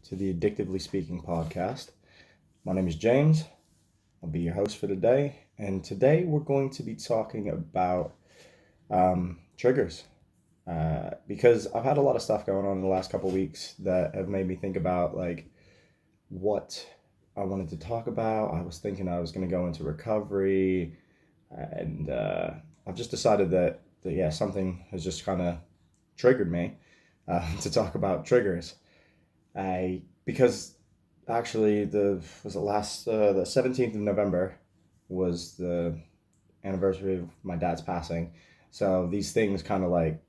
to the Addictively Speaking podcast. My name is James. I'll be your host for today. And today we're going to be talking about triggers. Because I've had a lot of stuff going on in the last couple weeks that have made me think about what I wanted to talk about. I was thinking I was going to go into recovery, and I've just decided that something has just kind of triggered me to talk about triggers. Because actually the 17th of November was the anniversary of my dad's passing. So these things kind of like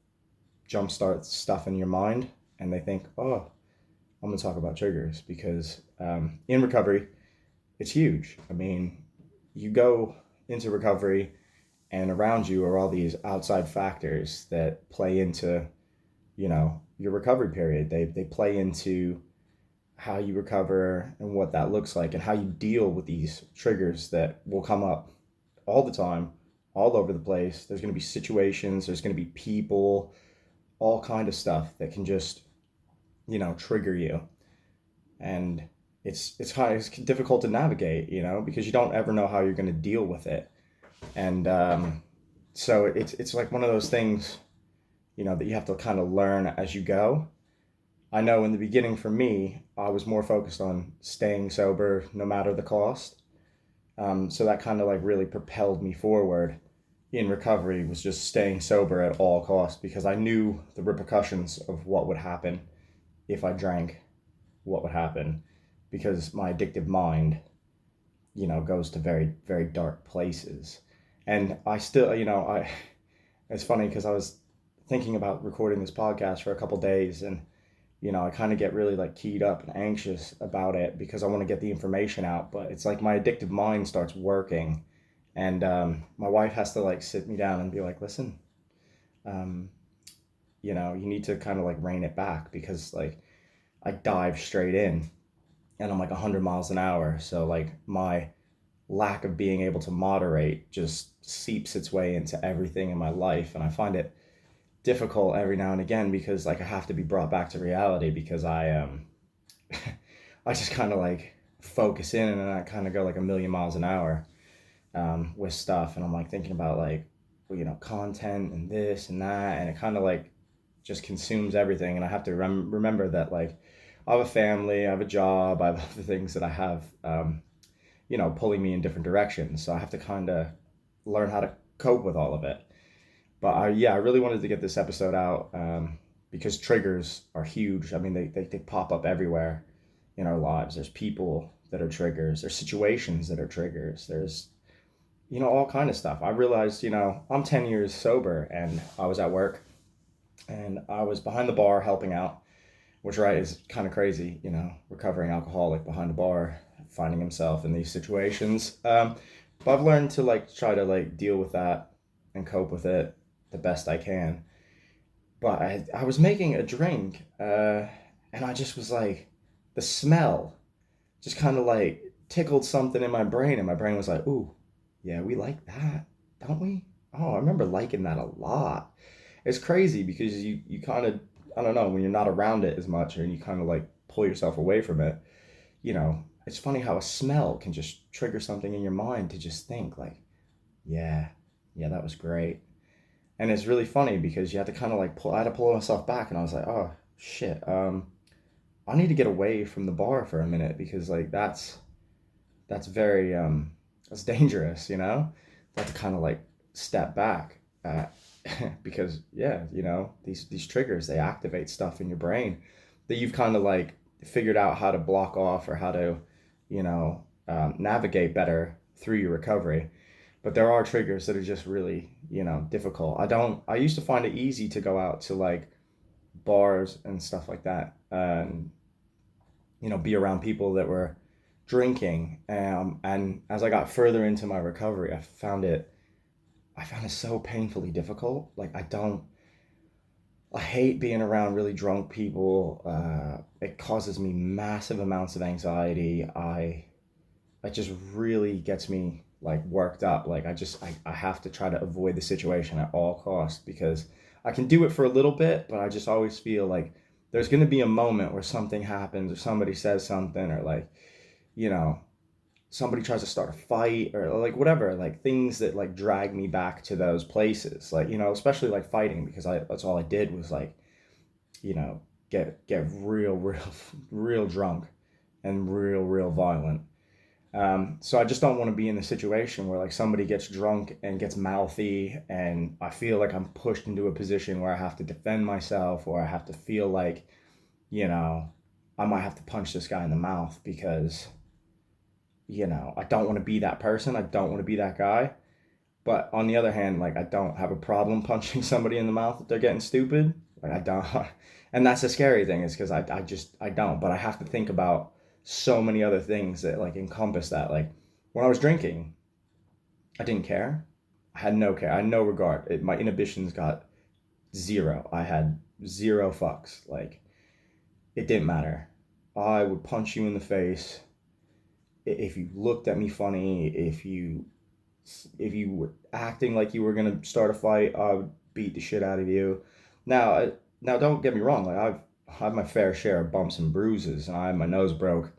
jumpstart stuff in your mind, and they think, oh, I'm gonna talk about triggers because in recovery, it's huge. I mean, you go into recovery, and around you are all these outside factors that play into, your recovery period. They play into how you recover and what that looks like and how you deal with these triggers that will come up all the time, all over the place. There's going to be situations, there's going to be people, all kind of stuff that can just, trigger you. And it's difficult to navigate, because you don't ever know how you're going to deal with it. And so it's like one of those things, that you have to kind of learn as you go. I know in the beginning for me, I was more focused on staying sober no matter the cost. So that kind of like really propelled me forward in recovery, was just staying sober at all costs, because I knew the repercussions of what would happen if I drank, what would happen, because my addictive mind, goes to very, very dark places. And I still, it's funny because I was thinking about recording this podcast for a couple days, and I kind of get really like keyed up and anxious about it because I want to get the information out, but it's like my addictive mind starts working, and my wife has to like sit me down and be like, listen, um, you need to kind of like rein it back, because like I dive straight in and I'm like 100 miles an hour. So like my lack of being able to moderate just seeps its way into everything in my life. And I find it difficult every now and again, because like I have to be brought back to reality, because I just kind of like focus in, and then I kind of go like a million miles an hour with stuff, and I'm like thinking about like, content and this and that, and it kind of like just consumes everything. And I have to remember that like I have a family, I have a job, I have other things that I have pulling me in different directions, so I have to kind of learn how to cope with all of it. But I really wanted to get this episode out, because triggers are huge. I mean, they pop up everywhere in our lives. There's people that are triggers. There's situations that are triggers. There's, all kind of stuff. I realized, I'm 10 years sober, and I was at work, and I was behind the bar helping out, which, right, is kind of crazy, recovering alcoholic behind the bar, finding himself in these situations. But I've learned to like try to like deal with that and cope with it the best I can. But I was making a drink, and I just was like, the smell just kind of like tickled something in my brain, and my brain was like, ooh, yeah, we like that, don't we? Oh, I remember liking that a lot. It's crazy because you kind of, I don't know, when you're not around it as much, or you kind of like pull yourself away from it, it's funny how a smell can just trigger something in your mind to just think like, yeah, yeah, that was great. And it's really funny because you had to kind of like I had to pull myself back, and I was like, oh shit, I need to get away from the bar for a minute, because like that's very that's dangerous, I have to kind of like step back, because yeah, these triggers, they activate stuff in your brain that you've kind of like figured out how to block off, or how to navigate better through your recovery. But there are triggers that are just really, difficult. I used to find it easy to go out to like bars and stuff like that, and, be around people that were drinking. And as I got further into my recovery, I found it so painfully difficult. Like I hate being around really drunk people. It causes me massive amounts of anxiety. It just really gets me like worked up. Like I have to try to avoid the situation at all costs, because I can do it for a little bit, but I just always feel like there's going to be a moment where something happens or somebody says something or like, you know, somebody tries to start a fight or like whatever, like things that like drag me back to those places. Like, especially like fighting because that's all I did was like, you know, get real real drunk and real violent. So I just don't want to be in a situation where like somebody gets drunk and gets mouthy and I feel like I'm pushed into a position where I have to defend myself or I have to feel like, you know, I might have to punch this guy in the mouth because, I don't want to be that person. I don't want to be that guy. But on the other hand, like I don't have a problem punching somebody in the mouth if they're getting stupid. Like I don't, and that's the scary thing is because I don't. But I have to think about so many other things that like encompass that. Like when I was drinking, I didn't care. I had no care. I had no regard. My inhibitions got zero. I had zero fucks. Like it didn't matter. I would punch you in the face if you looked at me funny. If you were acting like you were gonna start a fight, I would beat the shit out of you. Now, now don't get me wrong. Like I've had my fair share of bumps and bruises, and I had my nose broke.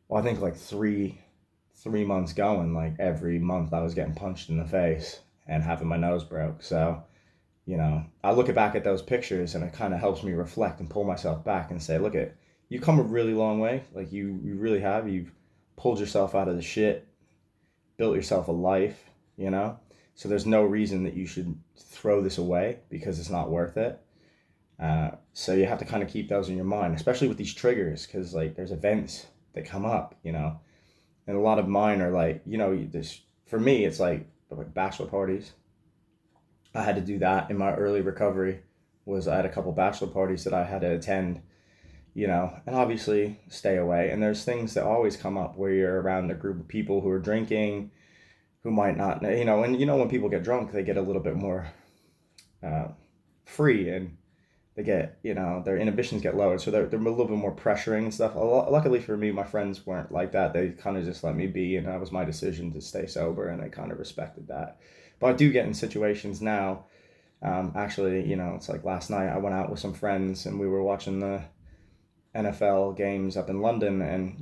Well, I think like three months going. Like every month, I was getting punched in the face and having my nose broke. So I look back at those pictures, and it kind of helps me reflect and pull myself back and say, look at you come a really long way. Like you really have. You've pulled yourself out of the shit, built yourself a life, you know? So there's no reason that you should throw this away because it's not worth it. So you have to kind of keep those in your mind, especially with these triggers, because like there's events that come up, and a lot of mine are like, this for me, it's like bachelor parties. I had to do that in my early recovery. Was I had a couple bachelor parties that I had to attend, and obviously stay away. And there's things that always come up where you're around a group of people who are drinking, who might not, and when people get drunk, they get a little bit more uh, free and they get, their inhibitions get lowered. So they're a little bit more pressuring and stuff. Luckily for me, my friends weren't like that. They kind of just let me be, and that was my decision to stay sober, and they kind of respected that. But I do get in situations now. Actually, it's like last night I went out with some friends and we were watching the NFL games up in London, and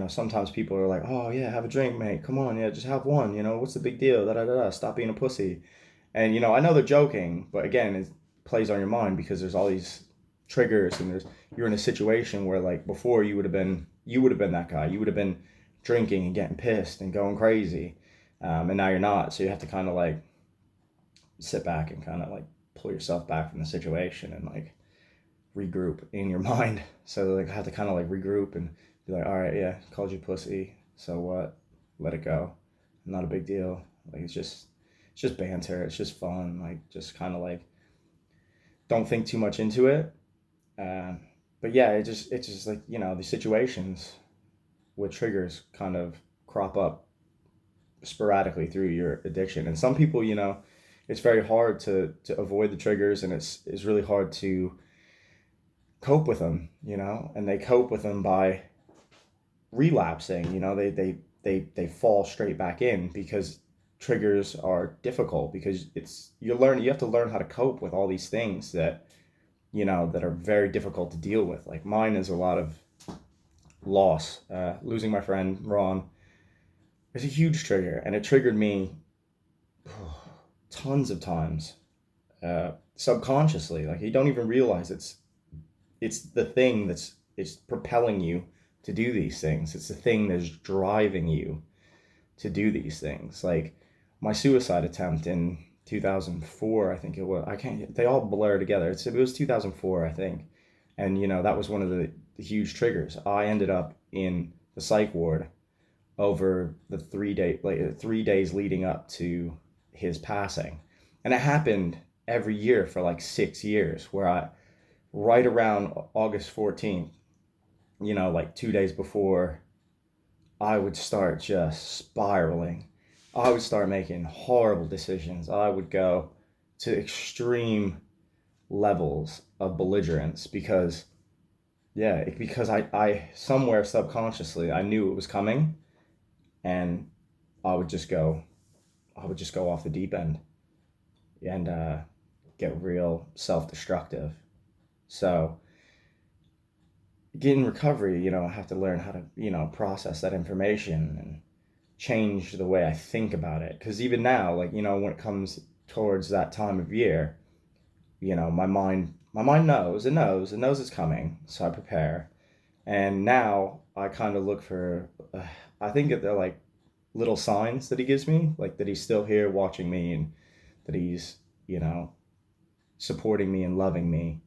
sometimes people are like, oh yeah, have a drink, mate. Come on, yeah, just have one. What's the big deal? Da da da. Stop being a pussy. And I know they're joking, but again, it plays on your mind because there's all these triggers, and you're in a situation where like before you would have been that guy. You would have been drinking and getting pissed and going crazy, and now you're not. So you have to kind of like sit back and kind of like pull yourself back from the situation and like regroup in your mind. So like I have to kind of like regroup and be like, all right, yeah, called you pussy. So what? Let it go. Not a big deal. Like it's just banter. It's just fun. Like just kind of like don't think too much into it. Um, but yeah, it's just like the situations with triggers kind of crop up sporadically through your addiction. And some people, it's very hard to avoid the triggers, and it's really hard to cope with them, and they cope with them by relapsing. They fall straight back in because triggers are difficult because you have to learn how to cope with all these things that are very difficult to deal with. Like mine is a lot of loss. Losing my friend Ron is a huge trigger, and it triggered me tons of times, subconsciously. Like you don't even realize it's the thing that's it's propelling you to do these things. It's the thing that's driving you to do these things. Like my suicide attempt in 2004, I think it was. I can't. They all blur together. It was 2004, I think, and that was one of the huge triggers. I ended up in the psych ward over the 3 days leading up to his passing, and it happened every year for like 6 years. Where I right around August 14th, like 2 days before, I would start just spiraling. I would start making horrible decisions. I would go to extreme levels of belligerence because I somewhere subconsciously I knew it was coming, and I would just go I would just go off the deep end and get real self-destructive. So getting recovery, I have to learn how to, process that information and change the way I think about it. Because even now, like, when it comes towards that time of year, my mind knows it's coming. So I prepare. And now I kind of look for, I think that they're like little signs that he gives me, like that he's still here watching me and that he's, you know, supporting me and loving me.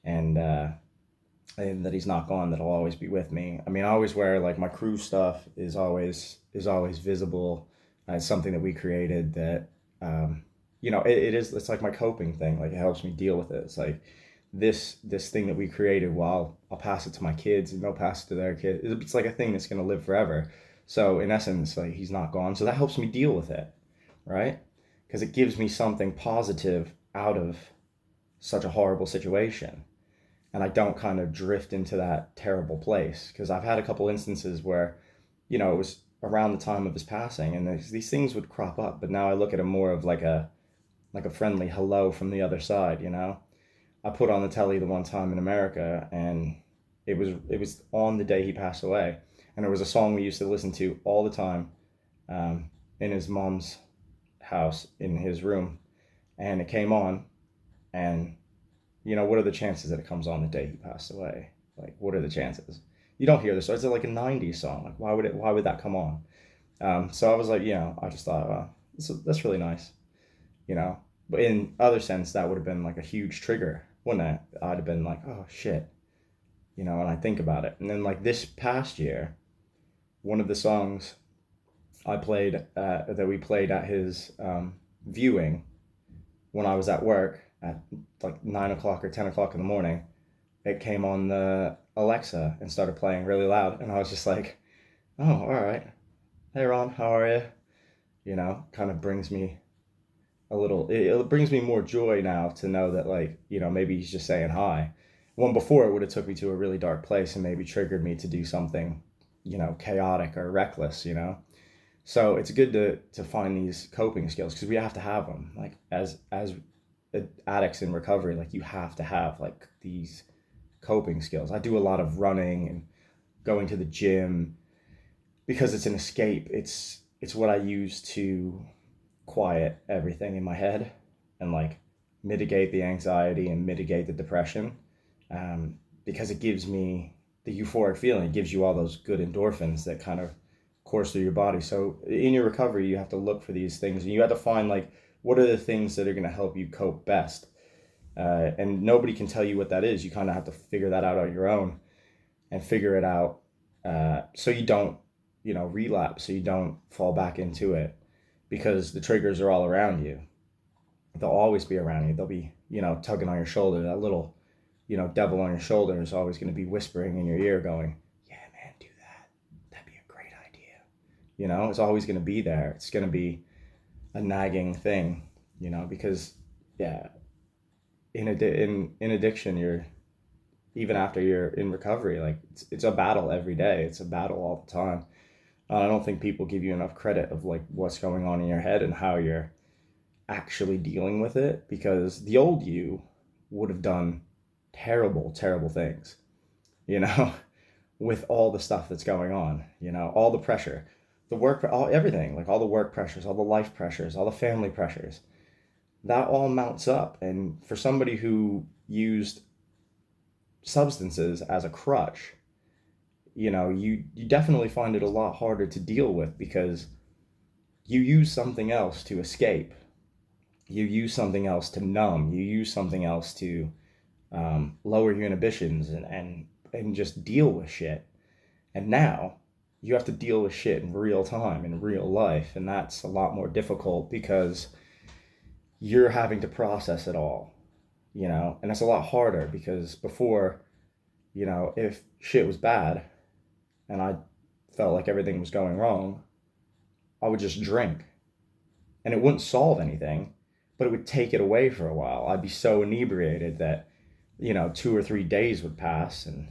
And that he's not gone, that he'll always be with me. I mean, I always wear like my crew stuff is always visible. It's something that we created that it's like my coping thing. Like it helps me deal with it. It's like this thing that we created. Well, I'll pass it to my kids and they'll pass it to their kids. It's like a thing that's gonna live forever. So in essence, like he's not gone. So that helps me deal with it, right? Because it gives me something positive out of such a horrible situation, and I don't kind of drift into that terrible place. Because I've had a couple instances where, it was around the time of his passing, and these things would crop up. But now I look at him more of like a friendly hello from the other side. I put on the telly the one time in America, and it was on the day he passed away, and it was a song we used to listen to all the time, in his mom's house in his room, and it came on, and what are the chances that it comes on the day he passed away? Like, what are the chances? You don't hear this. So it's like a '90s song. Like, why would that come on? So I was like, I just thought, that's really nice, you know. But in other sense, that would have been like a huge trigger, wouldn't it? I'd have been like, oh shit, and I think about it. And then like this past year, one of the songs I played that we played at his viewing when I was at work at like 9 o'clock or 10 o'clock in the morning, it came on the Alexa and started playing really loud, and I was just like, oh, all right, hey Ron, how are you? Kind of brings me it brings me more joy now to know that, like, maybe he's just saying hi. One before, it would have took me to a really dark place and maybe triggered me to do something, chaotic or reckless. So it's good to find these coping skills, because we have to have them. Like as addicts in recovery, like you have to have like these coping skills. I do a lot of running and going to the gym because it's an escape. It's what I use to quiet everything in my head and like mitigate the anxiety and mitigate the depression, because it gives me the euphoric feeling. It gives you all those good endorphins that kind of course through your body. So in your recovery, you have to look for these things, and you have to find like what are the things that are going to help you cope best. And nobody can tell you what that is. You kind of have to figure that out on your own and figure it out, so you don't, relapse, so you don't fall back into it, because the triggers are all around you. They'll always be around you. They'll be, tugging on your shoulder. That little, devil on your shoulder is always going to be whispering in your ear going, yeah, man, do that. That'd be a great idea. It's always going to be there. It's going to be a nagging thing, because, yeah, in addiction, you're, even after you're in recovery, like it's a battle every day. It's a battle all the time. I don't think people give you enough credit of like what's going on in your head and how you're actually dealing with it, because the old you would have done terrible, terrible things, you know, with all the stuff that's going on, all the pressure, the work, all everything, like all the work pressures, all the life pressures, all the family pressures, that all mounts up. And for somebody who used substances as a crutch, you definitely find it a lot harder to deal with, because you use something else to escape. You use something else to numb. You use something else to lower your inhibitions and just deal with shit. And now you have to deal with shit in real time, in real life. And that's a lot more difficult because you're having to process it all, and it's a lot harder because before, if shit was bad and I felt like everything was going wrong, I would just drink, and it wouldn't solve anything, but it would take it away for a while. I'd be so inebriated that, 2 or 3 days would pass and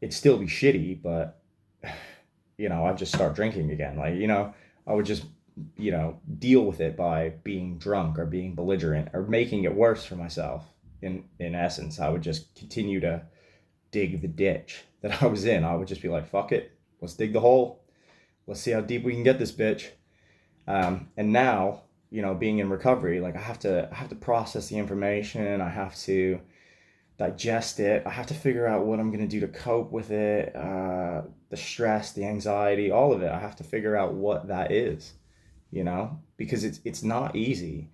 it'd still be shitty, but, I'd just start drinking again. Like, I would just, deal with it by being drunk or being belligerent or making it worse for myself, in essence. I would just continue to dig the ditch that I was in. I would just be like, fuck it, let's dig the hole. Let's see how deep we can get this bitch. And now, being in recovery, like I have to process the information. I have to digest it. I have to figure out what I'm gonna do to cope with it. The stress, the anxiety, all of it. I have to figure out what that is, because it's not easy.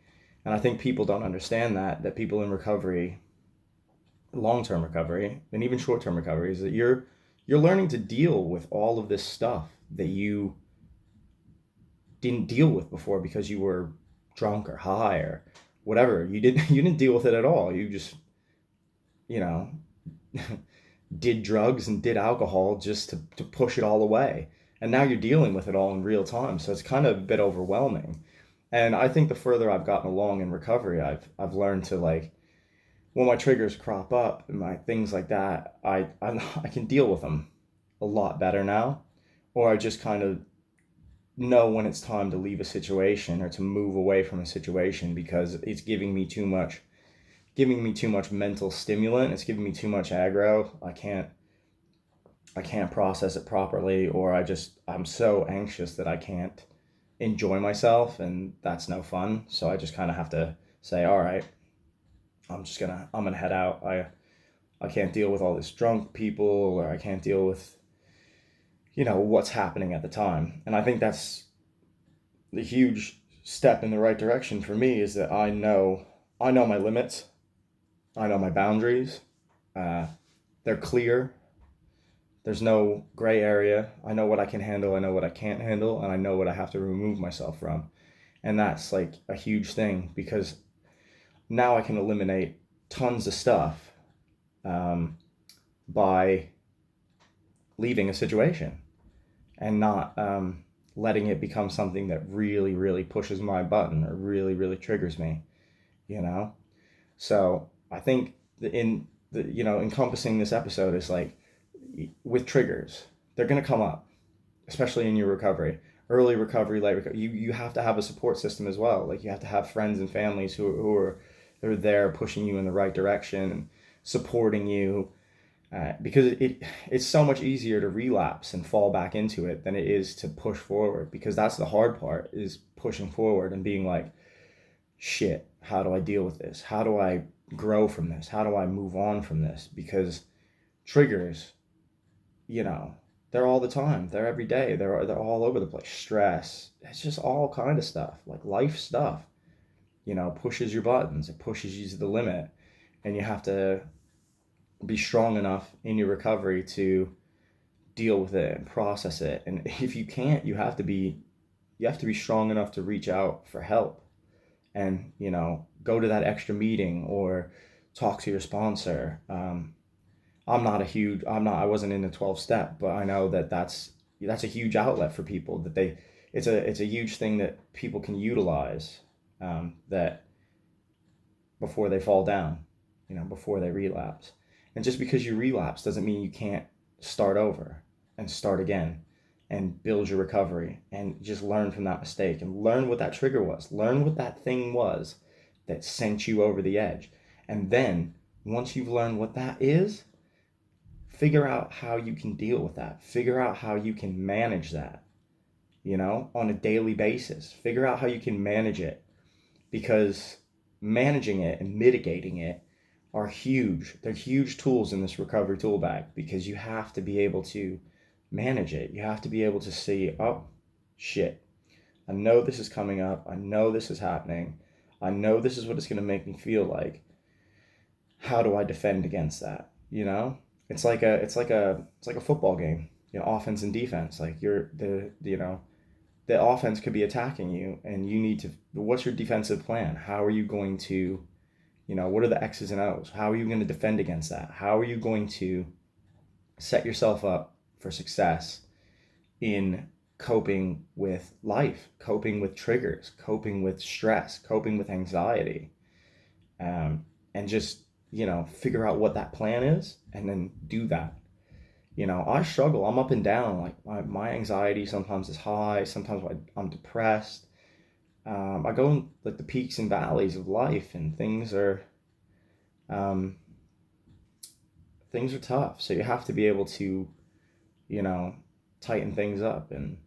And I think people don't understand that people in recovery, long-term recovery, and even short-term recovery, is that you're learning to deal with all of this stuff that you didn't deal with before because you were drunk or high or whatever. You didn't deal with it at all. You just, you know, did drugs and did alcohol just to push it all away. And now you're dealing with it all in real time. So it's kind of a bit overwhelming. And I think the further I've gotten along in recovery, I've learned to, like, when my triggers crop up and my things like that, I can deal with them a lot better now. Or I just kind of know when it's time to leave a situation or to move away from a situation because it's giving me too much mental stimulant. It's giving me too much aggro. I can't process it properly, or I'm so anxious that I can't enjoy myself, and that's no fun. So I just kind of have to say, all right, I'm gonna head out. I can't deal with all this drunk people, or I can't deal with what's happening at the time. And I think that's the huge step in the right direction for me, is that I know my limits. I know my boundaries. Uh, they're clear. There's no gray area. I know what I can handle. I know what I can't handle, and I know what I have to remove myself from. And that's like a huge thing, because now I can eliminate tons of stuff, um, by leaving a situation and not letting it become something that really, really pushes my button or really, really triggers me, you know? So I think encompassing this episode is like, with triggers, they're going to come up, especially in your recovery, early recovery, late recovery. You have to have a support system as well. Like, you have to have friends and families who are there pushing you in the right direction and supporting you, because it's so much easier to relapse and fall back into it than it is to push forward, because that's the hard part, is pushing forward and being like, shit, how do I deal with this? How do I grow from this? How do I move on from this? Because triggers, you know, they're all the time. They're every day. They're all over the place. Stress. It's just all kind of stuff, like life stuff. Pushes your buttons. It pushes you to the limit, and you have to be strong enough in your recovery to deal with it and process it. And if you can't, you have to be strong enough to reach out for help, and go to that extra meeting or talk to your sponsor. I wasn't in the 12 step, but I know that that's a huge outlet for people, it's a huge thing that people can utilize, that before they fall down, before they relapse. And just because you relapse doesn't mean you can't start over and start again and build your recovery and just learn from that mistake and learn what that trigger was, learn what that thing was that sent you over the edge. And then once you've learned what that is, figure out how you can deal with that. Figure out how you can manage that, on a daily basis. Figure out how you can manage it, because managing it and mitigating it are huge. They're huge tools in this recovery tool bag, because you have to be able to manage it. You have to be able to see, oh, shit, I know this is coming up. I know this is happening. I know this is what it's going to make me feel like. How do I defend against that? It's like a football game. Offense and defense. Like, the offense could be attacking you, and you need to. What's your defensive plan? How are you going to, what are the X's and O's? How are you going to defend against that? How are you going to set yourself up for success in coping with life, coping with triggers, coping with stress, coping with anxiety, and just figure out what that plan is, and then do that. I struggle. I'm up and down. Like, my anxiety sometimes is high. Sometimes I'm depressed. I go in, like, the peaks and valleys of life, and things are um, things are tough. So you have to be able to, you know, tighten things up and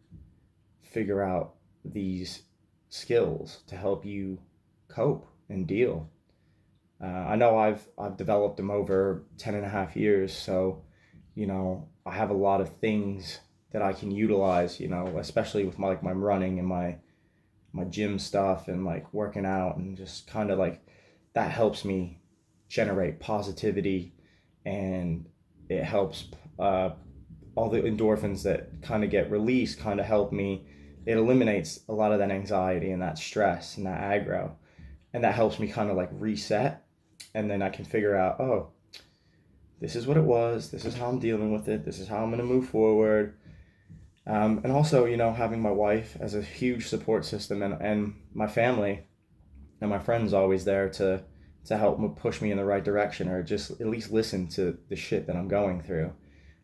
figure out these skills to help you cope and deal. I know I've developed them over 10 and a half years, so I have a lot of things that I can utilize, especially with my running and my gym stuff and like working out, and just kind of like that helps me generate positivity, and it helps all the endorphins that kind of get released kind of help me. It eliminates a lot of that anxiety and that stress and that aggro, and that helps me kind of like reset, and then I can figure out, oh, this is what it was, this is how I'm dealing with it, this is how I'm going to move forward. And also, having my wife as a huge support system, and my family and my friends always there to help push me in the right direction, or just at least listen to the shit that I'm going through,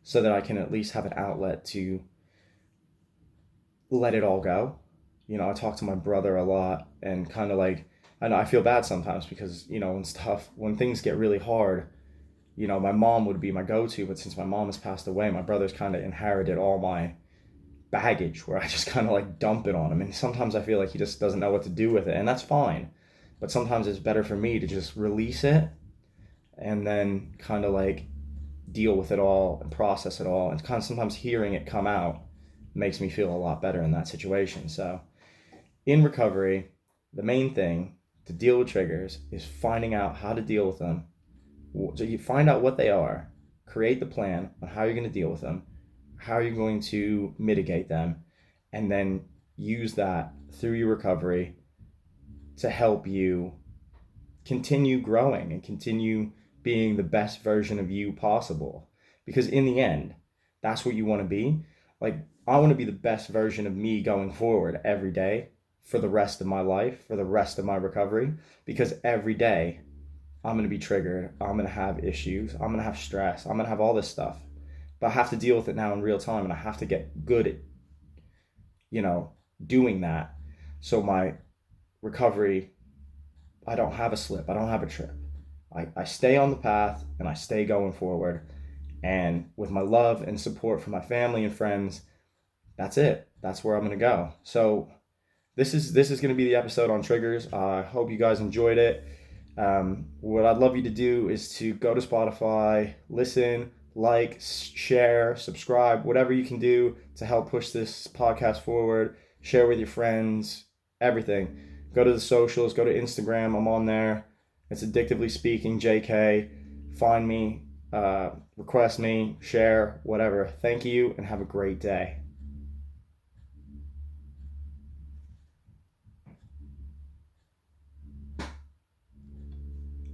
so that I can at least have an outlet to let it all go. I talk to my brother a lot, and kind of like, I know I feel bad sometimes because, when things get really hard, my mom would be my go-to, but since my mom has passed away, my brother's kind of inherited all my baggage, where I just kind of like dump it on him. And sometimes I feel like he just doesn't know what to do with it, and that's fine. But sometimes it's better for me to just release it and then kind of like deal with it all and process it all. And kind of sometimes hearing it come out makes me feel a lot better in that situation. So in recovery, the main thing to deal with triggers is finding out how to deal with them. So you find out what they are, create the plan on how you're going to deal with them, how you're going to mitigate them, and then use that through your recovery to help you continue growing and continue being the best version of you possible. Because in the end, that's what you want to be. Like, I want to be the best version of me going forward every day for the rest of my life, for the rest of my recovery, because every day I'm going to be triggered. I'm going to have issues. I'm going to have stress. I'm going to have all this stuff. But I have to deal with it now in real time, and I have to get good at, you know, doing that. So my recovery, I don't have a slip. I don't have a trip. I stay on the path and I stay going forward. And with my love and support from my family and friends, that's it. That's where I'm going to go. So this is going to be the episode on triggers. I hope you guys enjoyed it. What I'd love you to do is to go to Spotify, listen, like, share, subscribe, whatever you can do to help push this podcast forward. Share with your friends, everything. Go to the socials, go to Instagram. I'm on there. It's Addictively Speaking, JK. Find me, request me, share, whatever. Thank you, and have a great day.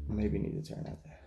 Maybe need to turn that there.